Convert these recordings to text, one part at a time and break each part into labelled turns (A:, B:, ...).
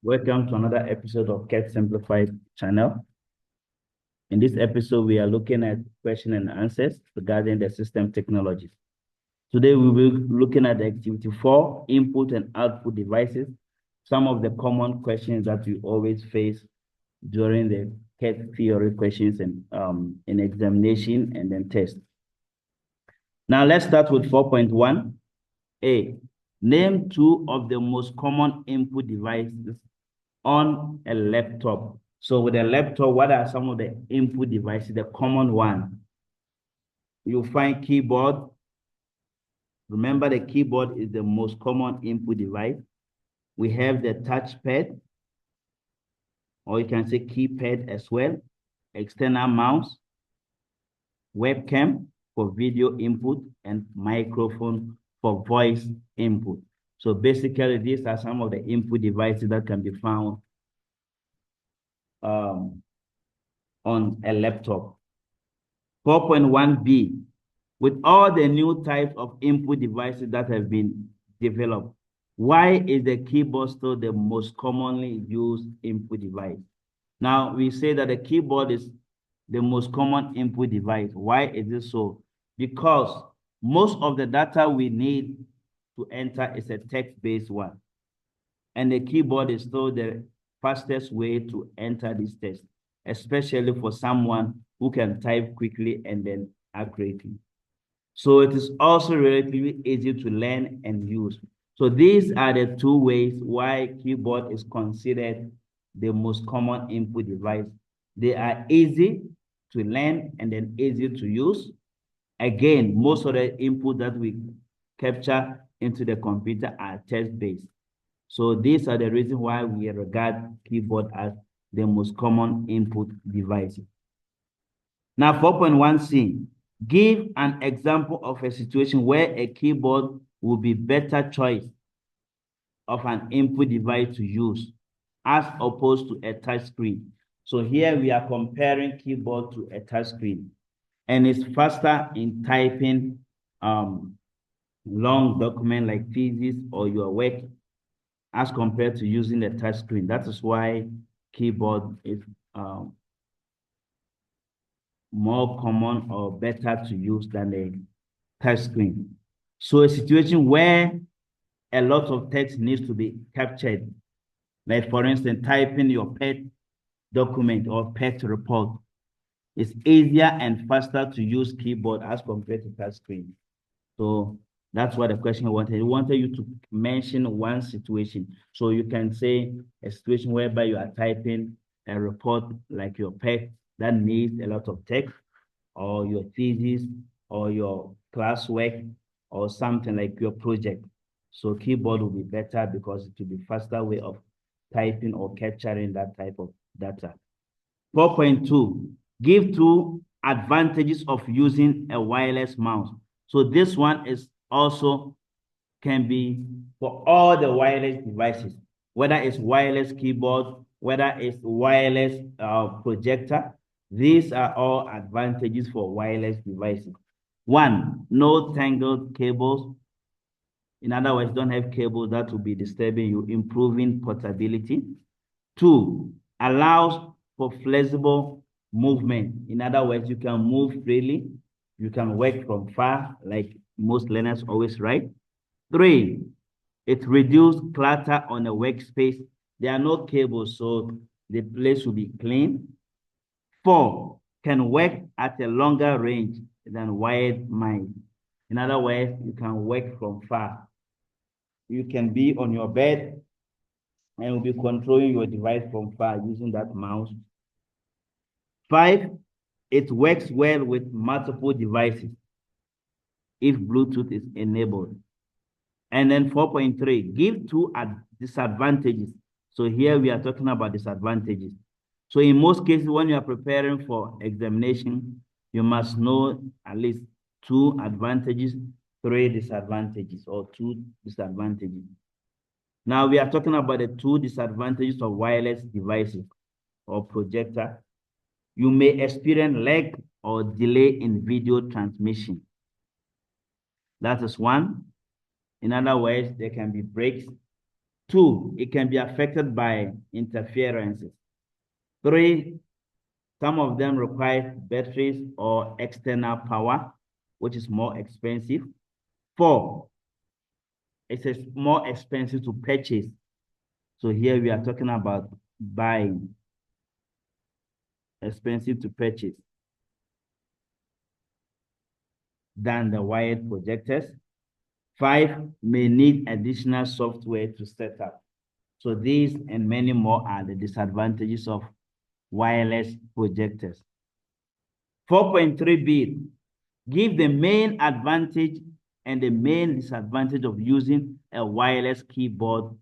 A: Welcome to another episode of Get Simplified channel. In this episode, we are looking at question and answers regarding the system technologies. Today, we will be looking at the activity 4, input and output devices, some of the common questions that we always face during the CAT theory questions and in examination and then test. Now, let's start with 4.1. A, name two of the most common input devices on a laptop. So with a laptop, what are some of the input devices, the common one? You'll find keyboard. Remember, the keyboard is the most common input device. We have the touchpad, or you can say keypad as well, external mouse, webcam for video input, and microphone for voice input. So basically, these are some of the input devices that can be found on a laptop. 4.1b, with all the new types of input devices that have been developed, why is the keyboard still the most commonly used input device? Now, we say that the keyboard is the most common input device. Why is it so? Because most of the data we need to enter is a text-based one. And the keyboard is still the fastest way to enter this text, especially for someone who can type quickly and then accurately. So it is also relatively easy to learn and use. So these are the two ways why keyboard is considered the most common input device. They are easy to learn and then easy to use. Again, most of the input that we capture into the computer are text-based. So these are the reasons why we regard keyboard as the most common input device. Now, 4.1c, give an example of a situation where a keyboard will be better choice of an input device to use as opposed to a touch screen. So here we are comparing keyboard to a touch screen, and it's faster in typing long document like thesis or your work as compared to using the touch screen. That is why keyboard is more common or better to use than a touch screen. So a situation where a lot of text needs to be captured, like for instance, typing your pet document or pet report, it's easier and faster to use keyboard as compared to touch screen. So that's what the question wanted. It wanted you to mention one situation. So you can say a situation whereby you are typing a report like your pet that needs a lot of text, or your thesis, or your classwork, or something like your project. So keyboard will be better because it will be faster way of typing or capturing that type of data. 4.2, give two advantages of using a wireless mouse. So this one is also can be for all the wireless devices, whether it's wireless keyboard, whether it's wireless projector. These are all advantages for wireless devices. One, no tangled cables. In other words, don't have cables that will be disturbing you, improving portability. Two, allows for flexible movement. In other words, you can move freely. You can work from far, like most learners always write. Three, it reduces clutter on a workspace. There are no cables, so the place will be clean. Four, can work at a longer range than wired mice. In other words, you can work from far. You can be on your bed and will be controlling your device from far using that mouse. Five, it works well with multiple devices if Bluetooth is enabled. And then 4.3, give two disadvantages. So here we are talking about disadvantages. So in most cases, when you are preparing for examination, you must know at least two advantages, three disadvantages, or two disadvantages. Now we are talking about the two disadvantages of wireless devices or projector. You may experience lag or delay in video transmission. That is one. In other words, there can be breaks 2, it can be affected by interferences. 3, some of them require batteries or external power, which is more expensive. 4, it's more expensive to purchase. So here we are talking about buying, expensive to purchase than the wired projectors. 5, may need additional software to set up. So these and many more are the disadvantages of wireless projectors. 4.3b, give the main advantage and the main disadvantage of using a wireless keyboard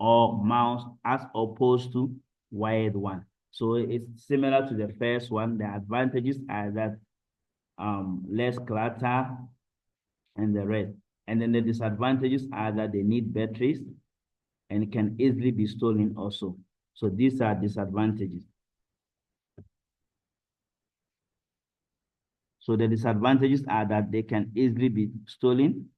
A: or mouse as opposed to wired one. So it's similar to the first one. The advantages are that less clutter and the rest. And then the disadvantages are that they need batteries and can easily be stolen also. So these are disadvantages. So the disadvantages are that they can easily be stolen.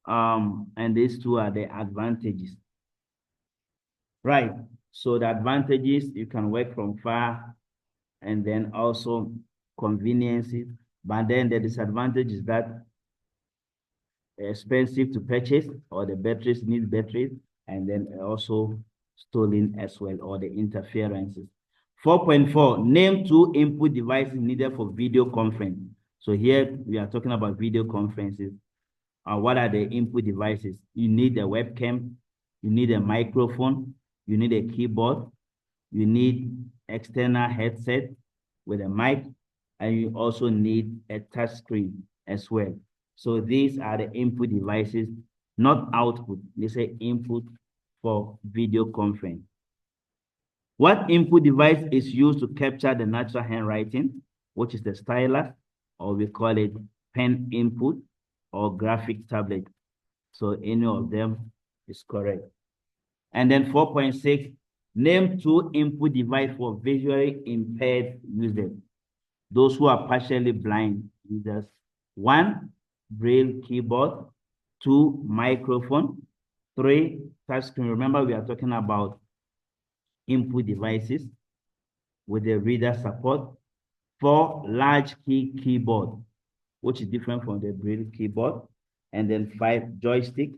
A: And these two are the advantages. Right. So the advantages, you can work from far, and then also conveniences. But then the disadvantage is that expensive to purchase, or the batteries need batteries, and then also stolen as well, or the interferences. 4.4, name 2 input devices needed for video conference. So here we are talking about video conferences. What are the input devices? You need a webcam, you need a microphone, you need a keyboard, you need external headset with a mic, and you also need a touch screen as well. So these are the input devices, not output. They say input for video conference. What input device is used to capture the natural handwriting, which is the stylus, or we call it pen input or graphic tablet? So any of them is correct. And then 4.6, name 2 input devices for visually impaired users, those who are partially blind users. 1, braille keyboard. 2, microphone. 3, touchscreen. Remember, we are talking about input devices with the reader support. 4, large key keyboard, which is different from the braille keyboard. And then 5, joystick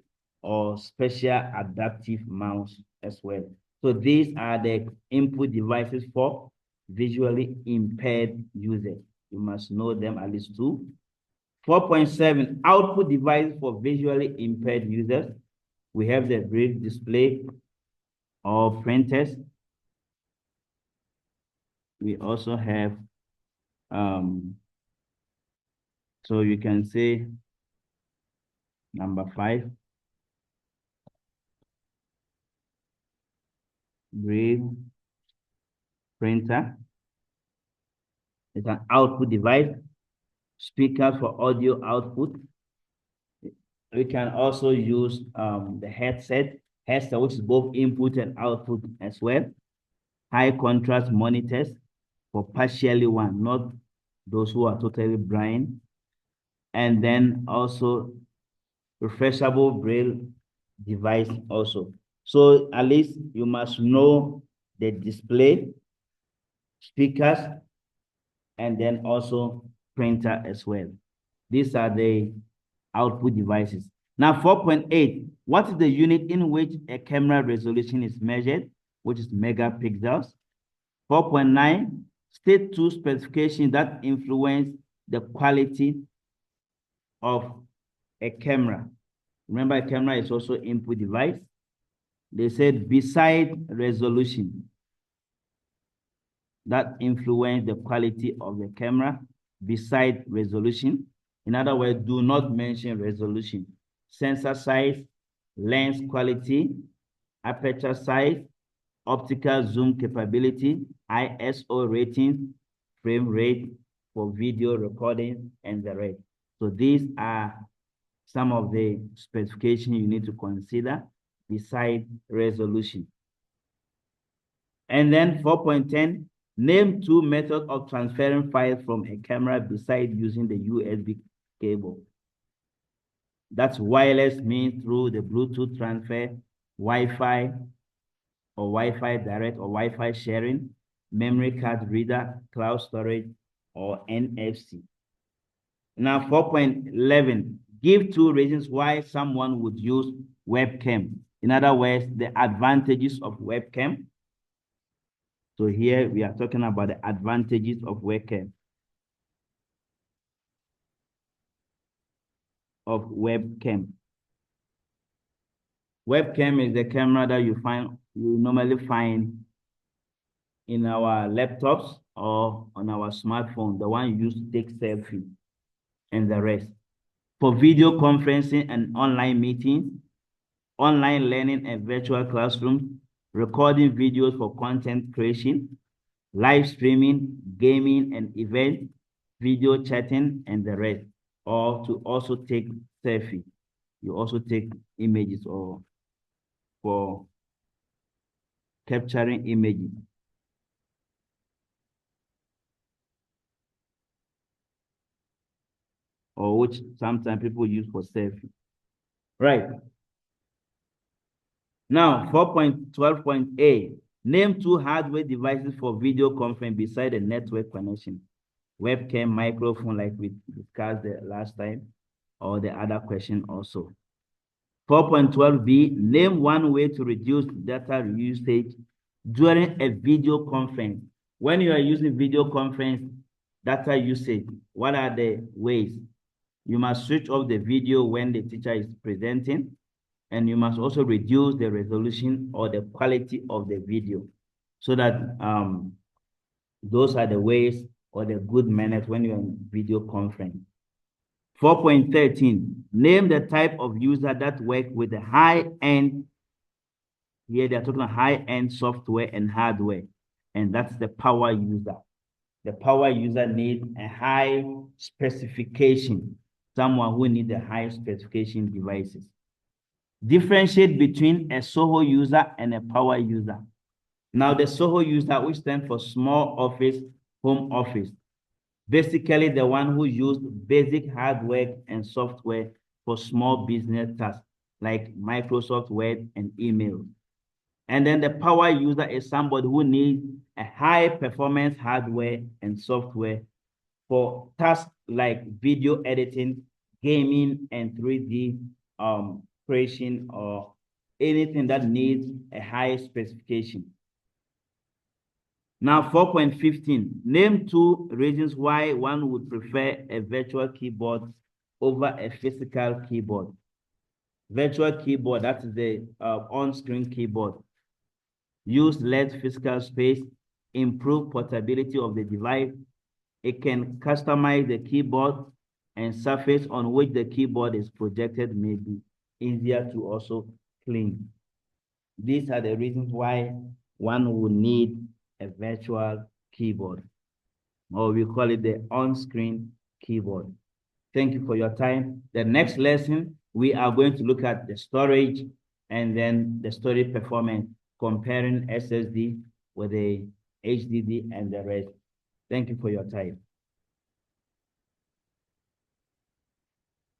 A: or special adaptive mouse as well. So these are the input devices for visually impaired users. You must know them at least 2. 4.7, output device for visually impaired users. We have the braille display or printers. We also have, so you can say number 5, braille printer. It's an output device. Speakers for audio output. We can also use the headset, which is both input and output as well. High contrast monitors for partially one, not those who are totally blind. And then also refreshable braille device also. So at least you must know the display, speakers, and then also printer as well. These are the output devices. Now 4.8, what is the unit in which a camera resolution is measured, which is megapixels? 4.9, state 2 specifications that influence the quality of a camera. Remember, a camera is also input device. They said beside resolution that influence the quality of the camera, beside resolution. In other words, do not mention resolution. Sensor size, lens quality, aperture size, optical zoom capability, ISO rating, frame rate for video recording, and the rest. So these are some of the specifications you need to consider beside resolution. And then 4.10, Name two methods of transferring files from a camera besides using the USB cable. That's wireless means through the Bluetooth transfer, Wi-Fi or Wi-Fi direct or Wi-Fi sharing, memory card reader, cloud storage, or NFC. Now, 4.11, give two reasons why someone would use webcam. In other words, the advantages of webcam. So here we are talking about the advantages of webcam. Webcam is the camera that you normally find in our laptops or on our smartphone, the one you use to take selfie and the rest. For video conferencing and online meetings, online learning and virtual classrooms, recording videos for content creation, live streaming, gaming and event, video chatting, and the rest, or to also take selfie. You also take images or for capturing images. Or which sometimes people use for selfie. Right. Now, 4.12.A, name two hardware devices for video conference beside the network connection. Webcam, microphone, like we discussed the last time, or the other question also. 4.12B, name one way to reduce data usage during a video conference. When you are using video conference data usage, what are the ways? You must switch off the video when the teacher is presenting, and you must also reduce the resolution or the quality of the video so that those are the ways or the good manners when you're in video conference. 4.13, name the type of user that work with the high-end, here they're talking about high-end software and hardware, and that's the power user. The power user needs a high specification, someone who needs a high specification devices. Differentiate between a SOHO user and a power user. Now, the SOHO user, which stands for small office, home office, basically the one who used basic hardware and software for small business tasks like Microsoft Word and email. And then the power user is somebody who needs a high performance hardware and software for tasks like video editing, gaming, and 3D creation, or anything that needs a high specification. Now, 4.15, name two reasons why one would prefer a virtual keyboard over a physical keyboard. Virtual keyboard, that is the on-screen keyboard. Use less physical space, improve portability of the device. It can customize the keyboard, and surface on which the keyboard is projected may be easier to also clean. These are the reasons why one would need a virtual keyboard, or we call it the on-screen keyboard. Thank you for your time. The next lesson, we are going to look at the storage and then the storage performance, comparing SSD with the HDD and the rest. Thank you for your time.